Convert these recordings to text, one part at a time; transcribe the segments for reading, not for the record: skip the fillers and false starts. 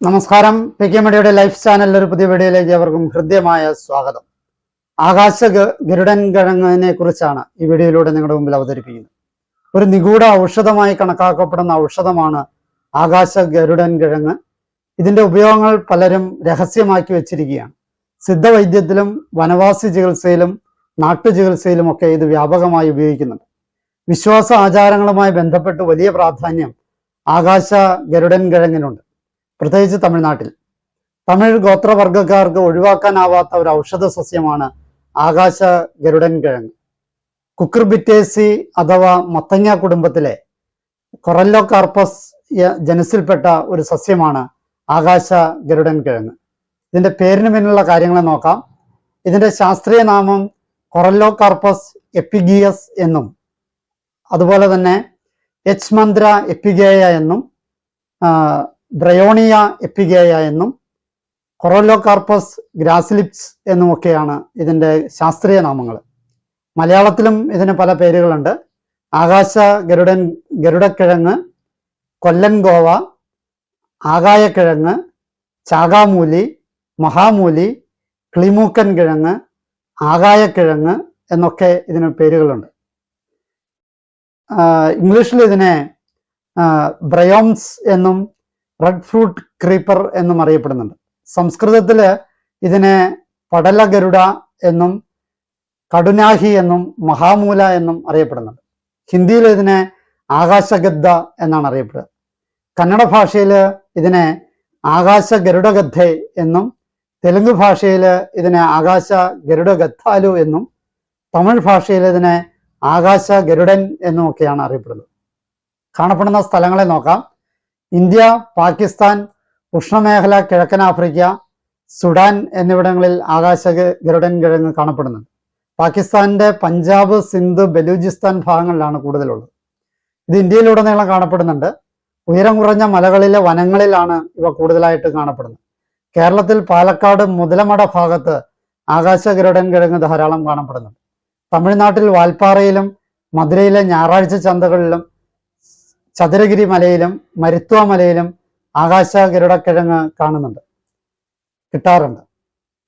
നമസ്കാരം. P K മീഡിയയുടെ life ചാനലിൽ ഒരു പുതിയ വീഡിയോയിലേക്ക് അവർക്കും ഹൃദ്യമായ സ്വാഗതം. ആകാശ ഗരുഡൻ കിഴങ്ങിനെ കുറിച്ചാണ് ഈ വീഡിയോയിലൂടെ നിങ്ങളുടെ മുമ്പിൽ അവതരിപ്പിക്കുന്നത്. ഒരു നിഗൂഢ ഔഷധമായി കണക്കാക്കപ്പെടുന്ന ഔഷധമാണ് ആകാശ ഗരുഡൻ കിഴങ്ങ്. ഇതിന്റെ ഉപയോഗങ്ങൾ പലരും രഹസ്യമാക്കി വെച്ചിരിക്കുകയാണ്. സിദ്ധവൈദ്യത്തിലും വനവാസി ചികിത്സയിലും നാട്ടുചികിത്സയിലും ഒക്കെ ഇത് വ്യാപകമായി ഉപയോഗിക്കുന്നുണ്ട്. വിശ്വാസ ആചാരങ്ങളുമായി ബന്ധപ്പെട്ട് വലിയ പ്രാധാന്യം ആകാശ ഗരുഡൻ കിഴങ്ങിനുണ്ട്. പ്രത്യേകിച്ച് തമിഴ്നാട്ടിൽ തമിഴ് ഗോത്രവർഗക്കാർക്ക് ഒഴിവാക്കാനാവാത്ത ഒരു ഔഷധ സസ്യമാണ് ആകാശ ഗരുഡൻ കിഴങ്ങ്. കുക്കുർബിറ്റേസി അഥവാ മത്തങ്ങ കുടുംബത്തിലെ കൊറല്ലോകാർപ്പസ് ജനുസിൽപ്പെട്ട ഒരു സസ്യമാണ് ആകാശ ഗരുഡൻ കിഴങ്ങ്. ഇതിന്റെ പേരിന് പിന്നിലുള്ള കാര്യങ്ങളെ നോക്കാം. ഇതിന്റെ ശാസ്ത്രീയ നാമം കൊറല്ലോകാർപ്പസ് എപ്പിഗിയസ് എന്നും അതുപോലെ തന്നെ എച്ച്മന്ദ്ര എപ്പിഗേയ എന്നും ബ്രയോണിയ എപ്പിഗേയ എന്നും കൊറല്ലോകാർപ്പസ് ഗ്രാസിലിപ്സ് എന്നുമൊക്കെയാണ് ഇതിന്റെ ശാസ്ത്രീയ നാമങ്ങൾ. മലയാളത്തിലും ഇതിന് പല പേരുകളുണ്ട്. ആകാശ ഗരുഡക്കിഴങ്ങ്, കൊല്ലൻ ഗോവ, ആകായക്കിഴങ്ങ്, ചാകാമൂലി, മഹാമൂലി, കിളിമൂക്കൻ കിഴങ്ങ്, ആകായക്കിഴങ്ങ് എന്നൊക്കെ ഇതിന് പേരുകളുണ്ട്. ഇംഗ്ലീഷിൽ ഇതിനെ ബ്രയോംസ് എന്നും റെഡ് ഫ്രൂട്ട് ക്രീപ്പർ എന്നും അറിയപ്പെടുന്നുണ്ട്. സംസ്കൃതത്തില് ഇതിനെ പടലഗരുഡ എന്നും കടുനാഹി എന്നും മഹാമൂല എന്നും അറിയപ്പെടുന്നുണ്ട്. ഹിന്ദിയിൽ ഇതിനെ ആകാശഗദ്ദ എന്നാണ് അറിയപ്പെടുക. കന്നഡ ഭാഷയിൽ ഇതിനെ ആകാശ ഗരുഡഗദ്ദ എന്നും തെലുങ്ക് ഭാഷയിൽ ഇതിനെ ആകാശ ഗരുഡഗദ്ദാലു എന്നും തമിഴ് ഭാഷയിൽ ഇതിനെ ആകാശ ഗരുഡൻ എന്നുമൊക്കെയാണ് അറിയപ്പെടുന്നത്. കാണപ്പെടുന്ന സ്ഥലങ്ങളെ നോക്കാം. ഇന്ത്യ, പാകിസ്ഥാൻ, ഉഷ്ണമേഖല, കിഴക്കൻ ആഫ്രിക്ക, സുഡാൻ എന്നിവിടങ്ങളിൽ ആകാശ ഗരുഡൻ കിഴങ്ങ് കാണപ്പെടുന്നുണ്ട്. പാകിസ്ഥാന്റെ പഞ്ചാബ്, സിന്ധ്, ബലൂചിസ്ഥാൻ ഭാഗങ്ങളിലാണ് കൂടുതലുള്ളത്. ഇത് ഇന്ത്യയിലുടനീളം കാണപ്പെടുന്നുണ്ട്. ഉയരം കുറഞ്ഞ മലകളിലെ വനങ്ങളിലാണ് ഇവ കൂടുതലായിട്ട് കാണപ്പെടുന്നത്. കേരളത്തിൽ പാലക്കാട് മുതലമട ഭാഗത്ത് ആകാശ ഗരുഡൻ കിഴങ്ങ് ധാരാളം കാണപ്പെടുന്നുണ്ട്. തമിഴ്നാട്ടിൽ വാൽപ്പാറയിലും മധുരയിലെ ഞായറാഴ്ച ചന്തകളിലും ചതുരഗിരി മലയിലും മരുത്വ മലയിലും ആകാശ ഗരുഡക്കിഴങ്ങ് കിട്ടാറുണ്ട്.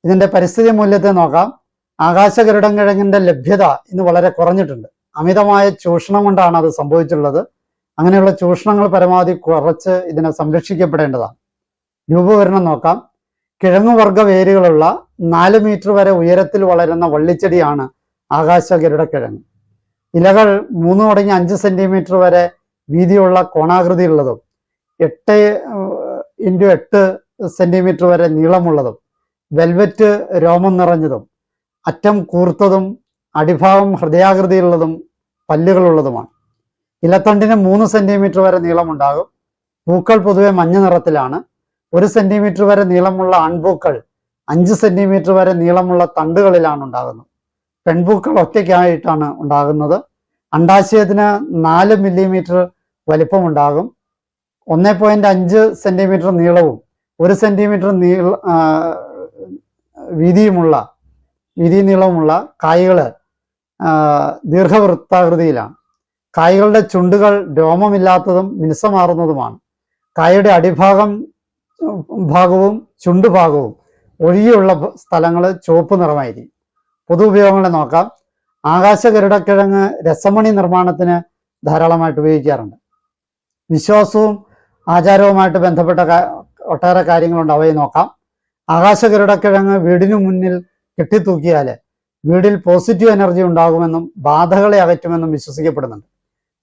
ഇതിന്റെ പരിസ്ഥിതി മൂല്യത്തെ നോക്കാം. ആകാശ ഗരുഡൻ കിഴങ്ങിന്റെ ലഭ്യത ഇന്ന് വളരെ കുറഞ്ഞിട്ടുണ്ട്. അമിതമായ ചൂഷണം കൊണ്ടാണ് അത് സംഭവിച്ചിട്ടുള്ളത്. അങ്ങനെയുള്ള ചൂഷണങ്ങൾ പരമാവധി കുറച്ച് ഇതിനെ സംരക്ഷിക്കപ്പെടേണ്ടതാണ്. രൂപവരണം നോക്കാം. കിഴങ്ങുവർഗ വേരുകളുള്ള 4 മീറ്റർ വരെ ഉയരത്തിൽ വളരുന്ന വള്ളിച്ചെടിയാണ് ആകാശ ഗരുഡക്കിഴങ്ങ്. ഇലകൾ 3 തുടങ്ങി 5 സെന്റിമീറ്റർ വരെ വീതിയുള്ള കോണാകൃതിയുള്ളതും 8x8 സെന്റിമീറ്റർ വരെ നീളമുള്ളതും വെൽവെറ്റ് രോമം നിറഞ്ഞതും അറ്റം കൂർത്തതും അടിഭാഗം ഹൃദയാകൃതിയുള്ളതും പല്ലുകളുള്ളതുമാണ്. ഇലത്തണ്ടിന് 3 സെന്റിമീറ്റർ വരെ നീളമുണ്ടാകും. പൂക്കൾ പൊതുവെ മഞ്ഞ നിറത്തിലാണ്. 1 സെന്റിമീറ്റർ വരെ നീളമുള്ള ആൺപൂക്കൾ 5 സെന്റിമീറ്റർ വരെ നീളമുള്ള തണ്ടുകളിലാണ് ഉണ്ടാകുന്നത്. പെൺപൂക്കൾ ഒറ്റയ്ക്കായിട്ടാണ് ഉണ്ടാകുന്നത്. അണ്ടാശയത്തിന് 4 മില്ലിമീറ്റർ വലിപ്പമുണ്ടാകും. 1.5 സെന്റിമീറ്റർ നീളവും 1 സെന്റിമീറ്റർ വീതി നീളവുമുള്ള കായ്കള് ദീർഘവൃത്താകൃതിയിലാണ്. കായ്കളുടെ ചുണ്ടുകൾ രോമമില്ലാത്തതും മിനുസമാർന്നതുമാണ്. കായയുടെ ഭാഗവും ചുണ്ടുഭാഗവും ഒഴികെയുള്ള സ്ഥലങ്ങൾ ചുവപ്പ് നിറമായിരിക്കും. പൊതു ഉപയോഗങ്ങളെ നോക്കാം. ആകാശ ഗരുഡക്കിഴങ്ങ് രസമണി നിർമ്മാണത്തിന് ധാരാളമായിട്ട് ഉപയോഗിക്കാറുണ്ട്. വിശ്വാസവും ആചാരവുമായിട്ട് ബന്ധപ്പെട്ട ഒട്ടേറെ കാര്യങ്ങളുണ്ട്. അവയെ നോക്കാം. ആകാശ ഗരുഡക്കിഴങ്ങ് വീടിനു മുന്നിൽ കെട്ടിത്തൂക്കിയാൽ വീടിൽ പോസിറ്റീവ് എനർജി ഉണ്ടാകുമെന്നും ബാധകളെ അകറ്റുമെന്നും വിശ്വസിക്കപ്പെടുന്നുണ്ട്.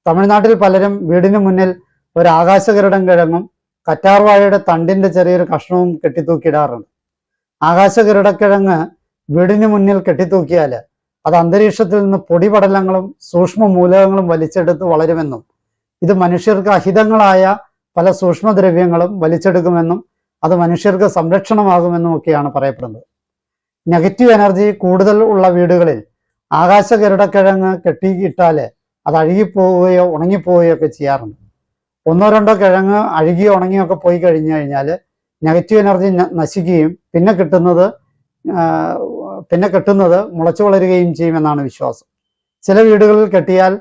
തമിഴ്നാട്ടിൽ പലരും വീടിനു മുന്നിൽ ഒരു ആകാശ ഗരുഡൻ കിഴങ്ങും കറ്റാർവാഴയുടെ തണ്ടിന്റെ ചെറിയൊരു കഷ്ണവും കെട്ടിത്തൂക്കിയിടാറുണ്ട്. ആകാശ ഗരുഡക്കിഴങ്ങ് വീടിന് മുന്നിൽ കെട്ടിത്തൂക്കിയാൽ അത് അന്തരീക്ഷത്തിൽ നിന്ന് പൊടിപടലങ്ങളും സൂക്ഷ്മ മൂലകങ്ങളും വലിച്ചെടുത്ത് വളരുമെന്നും ഇത് മനുഷ്യർക്ക് അഹിതങ്ങളായ പല സൂക്ഷ്മദ്രവ്യങ്ങളും വലിച്ചെടുക്കുമെന്നും അത് മനുഷ്യർക്ക് സംരക്ഷണമാകുമെന്നും ഒക്കെയാണ് പറയപ്പെടുന്നത്. നെഗറ്റീവ് എനർജി കൂടുതൽ ഉള്ള വീടുകളിൽ ആകാശ ഗരുഡക്കിഴങ്ങ് കെട്ടിയിട്ടാൽ അത് അഴുകിപ്പോവുകയോ ഉണങ്ങിപ്പോവുകയോ ഒക്കെ ചെയ്യാറുണ്ട്. 1-2 കിഴങ്ങ് അഴുകിയോ ഉണങ്ങിയോ ഒക്കെ പോയി കഴിഞ്ഞു കഴിഞ്ഞാൽ നെഗറ്റീവ് എനർജി നശിക്കുകയും പിന്നെ കെട്ടുന്നത് മുളച്ചു വളരുകയും ചെയ്യുമെന്നാണ് വിശ്വാസം. ചില വീടുകളിൽ കെട്ടിയാൽ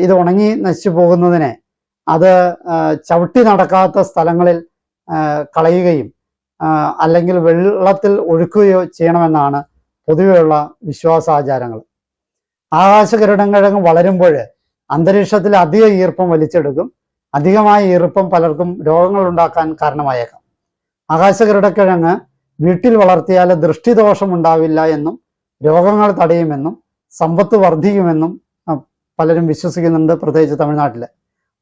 ഇത് ഉണങ്ങി നശിച്ചു പോകുന്നതിനെ അത് ചവിട്ടി നടക്കാത്ത സ്ഥലങ്ങളിൽ കളയുകയും അല്ലെങ്കിൽ വെള്ളത്തിൽ ഒഴുക്കുകയോ ചെയ്യണമെന്നാണ് പൊതുവെയുള്ള വിശ്വാസാചാരങ്ങൾ. ആകാശഗരുഡൻകിഴങ്ങ് വളരുമ്പോൾ അന്തരീക്ഷത്തിൽ അധിക ഈർപ്പം വലിച്ചെടുക്കും. അധികമായ ഈർപ്പം പലർക്കും രോഗങ്ങൾ ഉണ്ടാക്കാൻ കാരണമായേക്കാം. ആകാശഗരുഡൻകിഴങ്ങ് വീട്ടിൽ വളർത്തിയാൽ ദൃഷ്ടിദോഷം ഉണ്ടാവില്ല എന്നും രോഗങ്ങൾ തടയുമെന്നും സമ്പത്ത് വർദ്ധിക്കുമെന്നും പലരും വിശ്വസിക്കുന്നുണ്ട്, പ്രത്യേകിച്ച് തമിഴ്നാട്ടിൽ.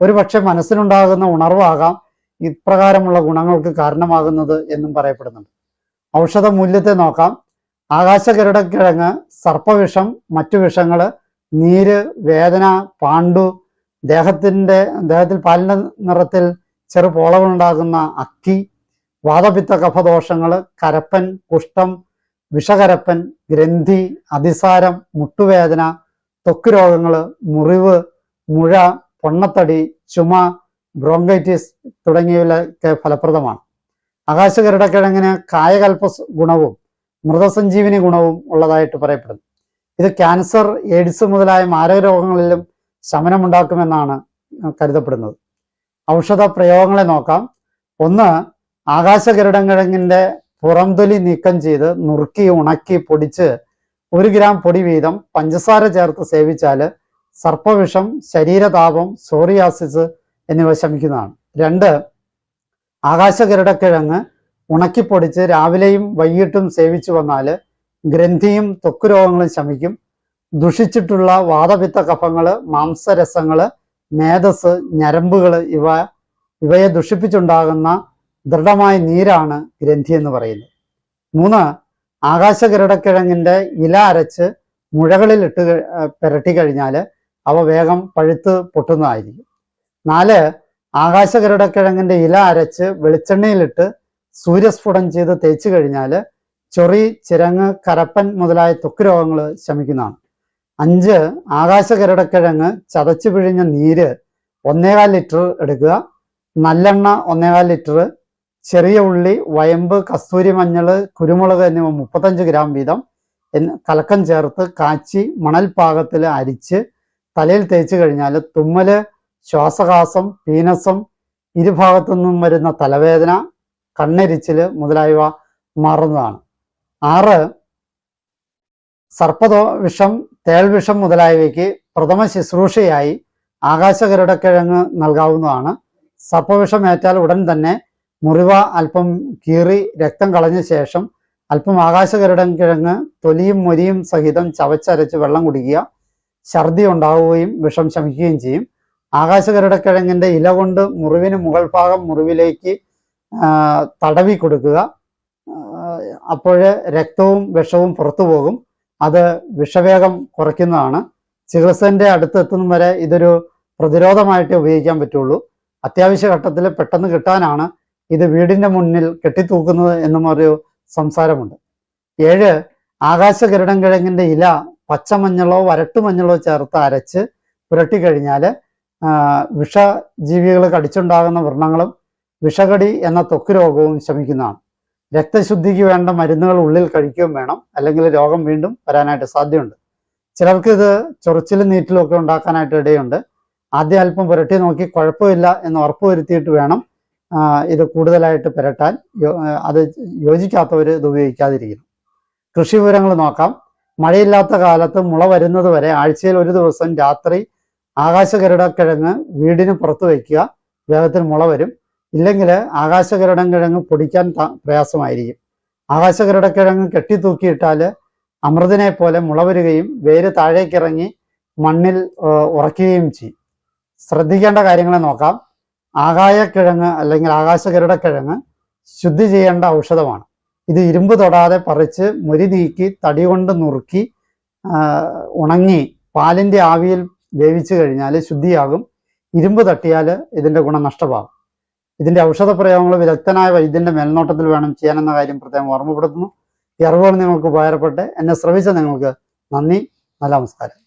ഒരുപക്ഷെ മനസ്സിനുണ്ടാകുന്ന ഉണർവാകാം ഇപ്രകാരമുള്ള ഗുണങ്ങൾക്ക് കാരണമാകുന്നത് എന്നും പറയപ്പെടുന്നുണ്ട്. ഔഷധ മൂല്യത്തെ നോക്കാം. ആകാശഗരുഡൻകിഴങ്ങ് സർപ്പവിഷം, മറ്റു വിഷങ്ങള്, നീര്, വേദന, പാണ്ടു, ദേഹത്തിൽ പാലിന്റെ നിറത്തിൽ ചെറു പോളകളുണ്ടാകുന്ന അക്കി, വാതപിത്ത കഫദോഷങ്ങള്, കരപ്പൻ, കുഷ്ഠം, വിഷകരപ്പൻ, ഗ്രന്ഥി, അതിസാരം, മുട്ടുവേദന, ത്വക്ക് രോഗങ്ങള്, മുറിവ്, മുഴ, പൊണ്ണത്തടി, ചുമ, ബ്രോങ്കൈറ്റിസ് തുടങ്ങിയവയൊക്കെ ഫലപ്രദമാണ്. ആകാശഗരുഡൻകിഴങ്ങിന് കായകൽപ്പ ഗുണവും മൃതസഞ്ജീവിനി ഗുണവും ഉള്ളതായിട്ട് പറയപ്പെടുന്നു. ഇത് ക്യാൻസർ, എയ്ഡ്സ് മുതലായ മാരകരോഗങ്ങളിലും ശമനമുണ്ടാക്കുമെന്നാണ് കരുതപ്പെടുന്നത്. ഔഷധ പ്രയോഗങ്ങളെ നോക്കാം. ഒന്ന്, ആകാശഗരുഡൻകിഴങ്ങിന്റെ പുറംതൊലി നീക്കം ചെയ്ത് നുറുക്കി ഉണക്കി പൊടിച്ച് 1 ഗ്രാം പൊടി വീതം പഞ്ചസാര ചേർത്ത് സേവിച്ചാൽ സർപ്പവിഷം, ശരീരതാപം, സോറിയാസിസ് എന്നിവ ശമിക്കുന്നതാണ്. 2, ആകാശഗരുഡൻകിഴങ്ങ് ഉണക്കിപ്പൊടിച്ച് രാവിലെയും വൈകിട്ടും സേവിച്ചു വന്നാൽ ഗ്രന്ഥിയും ത്വക്ക് രോഗങ്ങളും ശമിക്കും. ദുഷിച്ചിട്ടുള്ള വാതപിത്ത കഫങ്ങള്, മാംസരസങ്ങള്, മേധസ്, ഞരമ്പുകൾ ഇവയെ ദുഷിപ്പിച്ചുണ്ടാകുന്ന ദൃഢമായ നീരാണ് ഗ്രന്ഥി എന്ന് പറയുന്നത്. 3, ആകാശഗരുഡൻകിഴങ്ങിന്റെ ഇല അരച്ച് മുഴകളിൽ ഇട്ട് പുരട്ടി കഴിഞ്ഞാൽ അവ വേഗം പഴുത്ത് പൊട്ടുന്നതായിരിക്കും. 4, ആകാശഗരുഡൻകിഴങ്ങിന്റെ ഇല അരച്ച് വെളിച്ചെണ്ണയിലിട്ട് സൂര്യസ്ഫുടം ചെയ്ത് തേച്ച് കഴിഞ്ഞാൽ ചൊറി, ചിരങ്ങ്, കരപ്പൻ മുതലായ ത്വക്ക് രോഗങ്ങൾ ശമിക്കുന്നതാണ്. 5, ആകാശഗരുഡൻകിഴങ്ങ് ചതച്ചു പിഴിഞ്ഞ നീര് 1.25 ലിറ്റർ എടുക്കുക. നല്ലെണ്ണ 1.25 ലിറ്റർ, ചെറിയ ഉള്ളി, വയമ്പ്, കസ്തൂരി മഞ്ഞള്, കുരുമുളക് എന്നിവ 35 ഗ്രാം വീതം കലക്കം ചേർത്ത് കാച്ചി മണൽ പാകത്തിൽ അരിച്ച് തലയിൽ തേച്ച് കഴിഞ്ഞാൽ തുമ്മല്, ശ്വാസകാസം, പീനസം, ഇരുഭാഗത്തു നിന്നും വരുന്ന തലവേദന, കണ്ണെരിച്ചില് മുതലായവ മാറുന്നതാണ്. 6, സർപ്പവിഷം, തേൾവിഷം മുതലായവയ്ക്ക് പ്രഥമ ശുശ്രൂഷയായി ആകാശഗരുഡൻകിഴങ്ങ് നൽകാവുന്നതാണ്. സർപ്പവിഷം ഏറ്റാൽ ഉടൻ തന്നെ മുറിവ അല്പം കീറി രക്തം കളഞ്ഞ ശേഷം അല്പം ആകാശഗരുഡൻകിഴങ്ങ് തൊലിയും മൊരിയും സഹിതം ചവച്ചരച്ച് വെള്ളം കുടിക്കുക. ഛർദി ഉണ്ടാവുകയും വിഷം ശമിക്കുകയും ചെയ്യും. ആകാശഗരുഡൻകിഴങ്ങിന്റെ ഇല കൊണ്ട് മുറിവിന് മുകൾ ഭാഗം മുറിവിലേക്ക് തടവി കൊടുക്കുക. അപ്പോഴ് രക്തവും വിഷവും പുറത്തു പോകും. അത് വിഷവേഗം കുറയ്ക്കുന്നതാണ്. ചികിത്സന്റെ അടുത്ത് എത്തുന്ന വരെ ഇതൊരു പ്രതിരോധമായിട്ടേ ഉപയോഗിക്കാൻ പറ്റുള്ളൂ. അത്യാവശ്യ ഘട്ടത്തിൽ പെട്ടെന്ന് കിട്ടാനാണ് ഇത് വീടിന്റെ മുന്നിൽ കെട്ടിത്തൂക്കുന്നത് എന്നും ഒരു സംസാരമുണ്ട്. 7, ആകാശഗരുഡൻകിഴങ്ങിന്റെ ഇല പച്ചമഞ്ഞളോ വരട്ടുമഞ്ഞളോ ചേർത്ത് അരച്ച് പുരട്ടി കഴിഞ്ഞാൽ വിഷജീവികൾ കടിച്ചുണ്ടാകുന്ന വ്രണങ്ങളും വിഷകടി എന്ന ത്വക്ക് രോഗവും ശമിക്കുന്നതാണ്. രക്തശുദ്ധിക്ക് വേണ്ട മരുന്നുകൾ ഉള്ളിൽ കഴിക്കുകയും വേണം, അല്ലെങ്കിൽ രോഗം വീണ്ടും വരാനായിട്ട് സാധ്യതയുണ്ട്. ചിലർക്ക് ഇത് ചൊറിച്ചിലും നീറ്റിലും ഒക്കെ ഉണ്ടാക്കാനായിട്ട് ഇടയുണ്ട്. ആദ്യം അല്പം പുരട്ടി നോക്കി കുഴപ്പമില്ല എന്ന് ഉറപ്പുവരുത്തിയിട്ട് വേണം ഇത് കൂടുതലായിട്ട് പുരട്ടാൻ. അത് യോജിക്കാത്തവർ ഇത് ഉപയോഗിക്കാതിരിക്കണം. കൃഷി വിവരങ്ങൾ നോക്കാം. മഴയില്ലാത്ത കാലത്ത് മുള വരുന്നത് വരെ ആഴ്ചയിൽ 1 ദിവസം രാത്രി ആകാശഗരുഡൻകിഴങ്ങ് വീടിന് പുറത്ത് വയ്ക്കുക. വേഗത്തിൽ മുള വരും. ഇല്ലെങ്കിൽ ആകാശഗരുഡൻകിഴങ്ങ് പൊടിക്കാൻ പ്രയാസമായിരിക്കും. ആകാശഗരുഡൻകിഴങ്ങ് കെട്ടിത്തൂക്കിയിട്ടാൽ അമൃതിനെ പോലെ മുള വരികയും വേര് താഴേക്കിറങ്ങി മണ്ണിൽ ഉറയ്ക്കുകയും ചെയ്യും. ശ്രദ്ധിക്കേണ്ട കാര്യങ്ങളെ നോക്കാം. ആകായക്കിഴങ്ങ് അല്ലെങ്കിൽ ആകാശഗരുഡൻകിഴങ്ങ് ശുദ്ധി ചെയ്യേണ്ട ഔഷധമാണ്. ഇത് ഇരുമ്പ് തൊടാതെ പറിച്ച് മുരി നീക്കി തടി കൊണ്ട് നുറുക്കി ഉണങ്ങി പാലിന്റെ ആവിയിൽ വേവിച്ചു കഴിഞ്ഞാൽ ശുദ്ധിയാകും. ഇരുമ്പ് തട്ടിയാൽ ഇതിന്റെ ഗുണം നഷ്ടമാകും. ഇതിന്റെ ഔഷധ പ്രയോഗങ്ങൾ വിദഗ്ധനായ വൈദ്യന്റെ മേൽനോട്ടത്തിൽ വേണം ചെയ്യാനെന്ന കാര്യം പ്രത്യേകം ഓർമ്മപ്പെടുത്തുന്നു. ഈ അറിവുകൾ നിങ്ങൾക്ക് ഉപകാരപ്പെട്ട് എന്നെ ശ്രവിച്ച നിങ്ങൾക്ക് നന്ദി. നല്ല നമസ്കാരം.